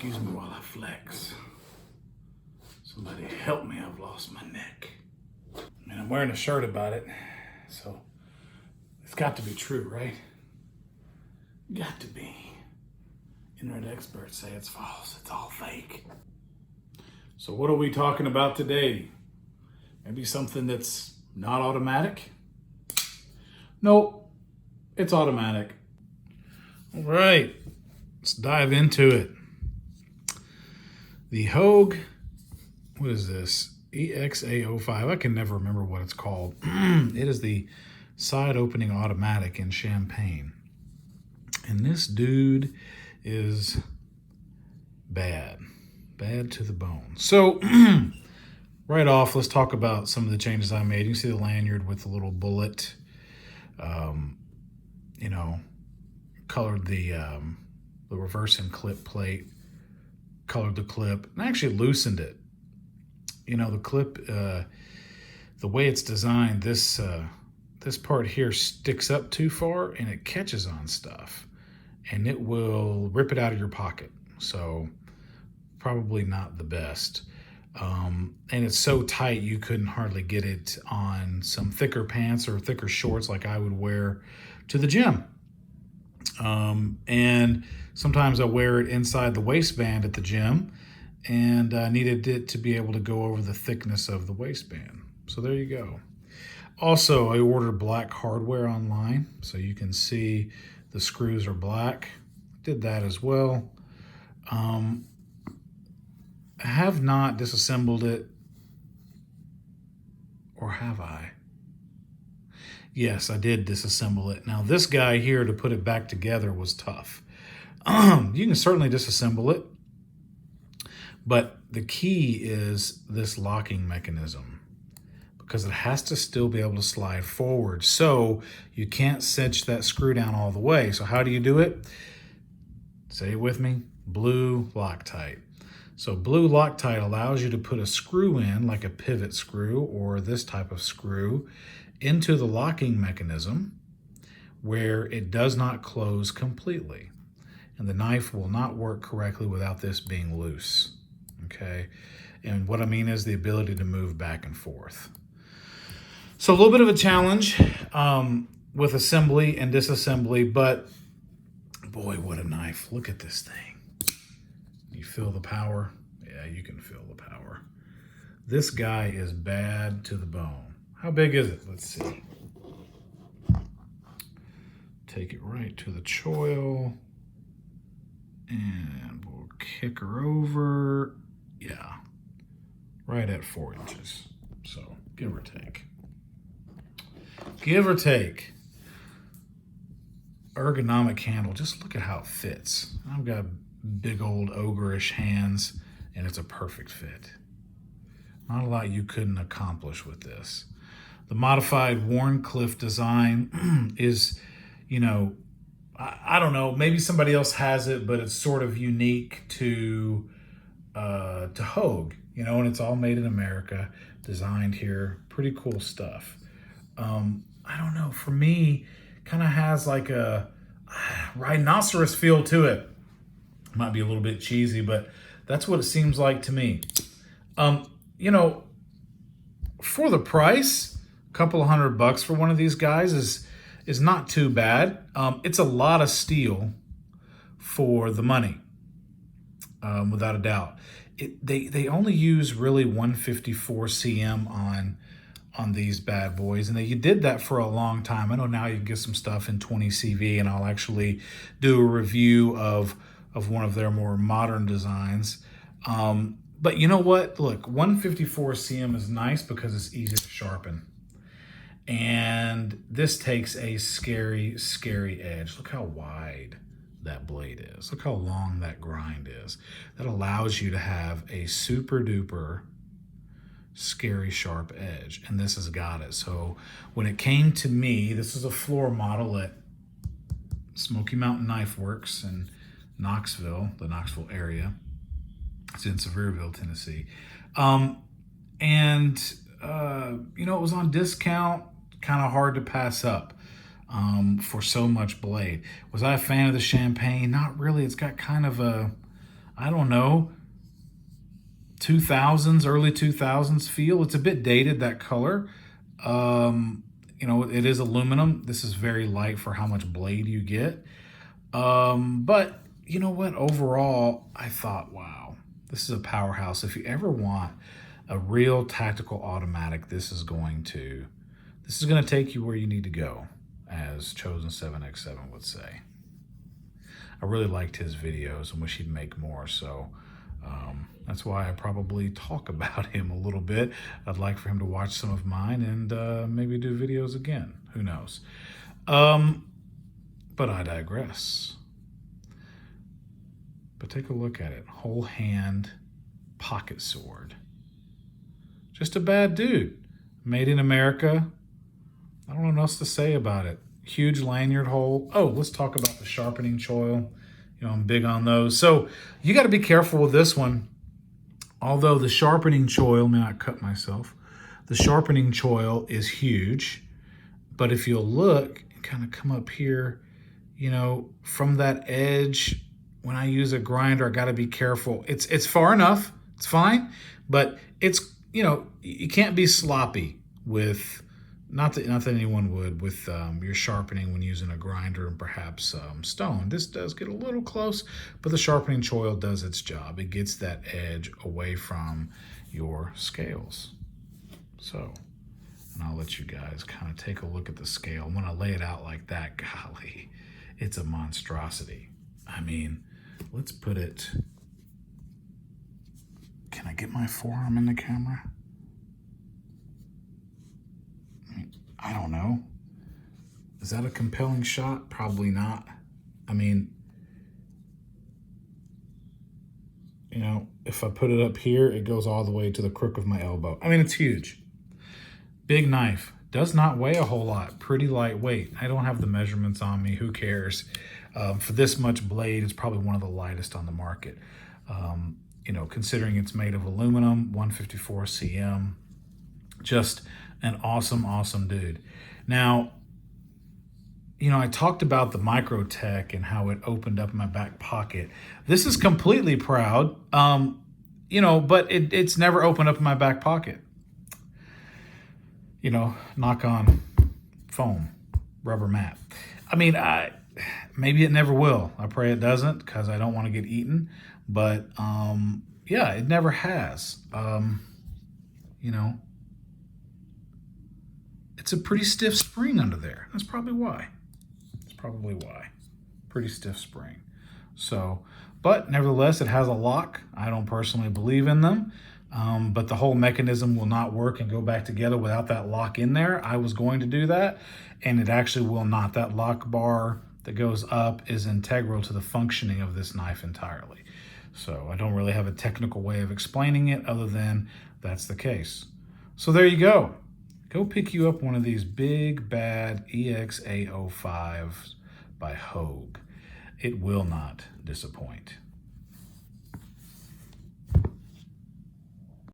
Excuse me while I flex. Somebody help me, I've lost my neck. And I'm wearing a shirt about it, so it's got to be true, right? Got to be. Internet experts say it's false, it's all fake. So what are we talking about today? Maybe something that's not automatic? Nope, it's automatic. All right, let's dive into it. The Hogue, what is this? EXA05, I can never remember what it's called. It is the side opening automatic in champagne. And this dude is bad to the bone. So right off, let's talk about some of the changes I made. You can see the lanyard with the little bullet, colored the reverse and clip plate, colored the clip, and actually loosened it. You know, the clip, the way it's designed, this part here sticks up too far and it catches on stuff and it will rip it out of your pocket. So probably not the best. And it's so tight you couldn't hardly get it on some thicker pants or thicker shorts like I would wear to the gym. And sometimes I wear it inside the waistband at the gym, and I needed it to be able to go over the thickness of the waistband. So there you go. Also, I ordered black hardware online, so you can see the screws are black. Did that as well. I have not disassembled it, or have I? Yes, I did disassemble it. Now this guy here to put it back together was tough. You can certainly disassemble it, but the key is this locking mechanism, because it has to still be able to slide forward. So you can't cinch that screw down all the way. So how do you do it? Say it with me, blue Loctite. So blue Loctite allows you to put a screw in, like a pivot screw or this type of screw, into the locking mechanism where it does not close completely. And the knife will not work correctly without this being loose, okay? And what I mean is the ability to move back and forth. So a little bit of a challenge with assembly and disassembly, but boy, what a knife. Look at this thing. You feel the power? Yeah, you can feel the power. This guy is bad to the bone. How big is it? Let's see. Take it right to the choil. And we'll kick her over. Yeah, right at 4 inches. So give or take. Give or take. Ergonomic handle. Just look at how it fits. I've got big old ogreish hands and it's a perfect fit. Not a lot you couldn't accomplish with this. The modified Warncliffe design is, I don't know, maybe somebody else has it, but it's sort of unique to Hogue, and it's all made in America, designed here. Pretty cool stuff. I don't know, for me, kind of has like a rhinoceros feel to it. Might be a little bit cheesy, but that's what it seems like to me. For the price, a couple of $100 for one of these guys is not too bad. It's a lot of steel for the money, without a doubt. They only use really 154 cm on these bad boys, and you did that for a long time. I know now you can get some stuff in 20 CV, and I'll actually do a review of one of their more modern designs. But you know what? Look, 154 cm is nice because it's easy to sharpen. And this takes a scary, scary edge. Look how wide that blade is. Look how long that grind is. That allows you to have a super duper scary sharp edge. And this has got it. So when it came to me, this is a floor model at Smoky Mountain Knife Works in Knoxville, the Knoxville area. It's in Sevierville, Tennessee. It was on discount, kind of hard to pass up for so much blade. Was I a fan of the champagne? Not really. It's got kind of a I don't know, 2000s, early 2000s feel. It's a bit dated, that color. You know, it is aluminum. This is very light for how much blade you get. But you know what? Overall, I thought, wow, this is a powerhouse. If you ever want a real tactical automatic, this is going to take you where you need to go, as Chosen 7x7 would say. I really liked his videos and wish he'd make more, so that's why I probably talk about him a little bit. I'd like for him to watch some of mine and maybe do videos again. Who knows? But I digress. But take a look at it. Whole hand pocket sword. Just a bad dude. Made in America. I don't know what else to say about it. Huge lanyard hole. Oh, let's talk about the sharpening choil. You know, I'm big on those. So you got to be careful with this one. Although the sharpening choil, may I cut myself? The sharpening choil is huge. But if you'll look and kind of come up here, you know, from that edge, when I use a grinder, I got to be careful. It's far enough. It's fine. But it's, you know, you can't be sloppy with, not that anyone would, with your sharpening when using a grinder and perhaps stone. This does get a little close, but the sharpening choil does its job. It gets that edge away from your scales. So, and I'll let you guys kind of take a look at the scale. When I lay it out like that, golly, it's a monstrosity. I mean, let's put it, can I get my forearm in the camera? I don't know. Is that a compelling shot? Probably not. I mean, you know, if I put it up here, it goes all the way to the crook of my elbow. I mean, it's huge. Big knife. Does not weigh a whole lot. Pretty lightweight. I don't have the measurements on me. Who cares? For this much blade, it's probably one of the lightest on the market. You know, considering it's made of aluminum, 154 cm. Just an awesome, awesome dude. Now, you know, I talked about the Microtech and how it opened up my back pocket. This is completely proud, you know, but it's never opened up in my back pocket. You know, knock on foam, rubber mat. I mean, maybe it never will. I pray it doesn't, because I don't want to get eaten. But yeah, it never has. You know, it's a pretty stiff spring under there. That's probably why. That's probably why. Pretty stiff spring. So, but nevertheless, it has a lock. I don't personally believe in them. But the whole mechanism will not work and go back together without that lock in there. I was going to do that, and it actually will not. That lock bar that goes up is integral to the functioning of this knife entirely. So I don't really have a technical way of explaining it other than that's the case. So there you go. Go pick you up one of these big, bad EXA05s by Hogue. It will not disappoint.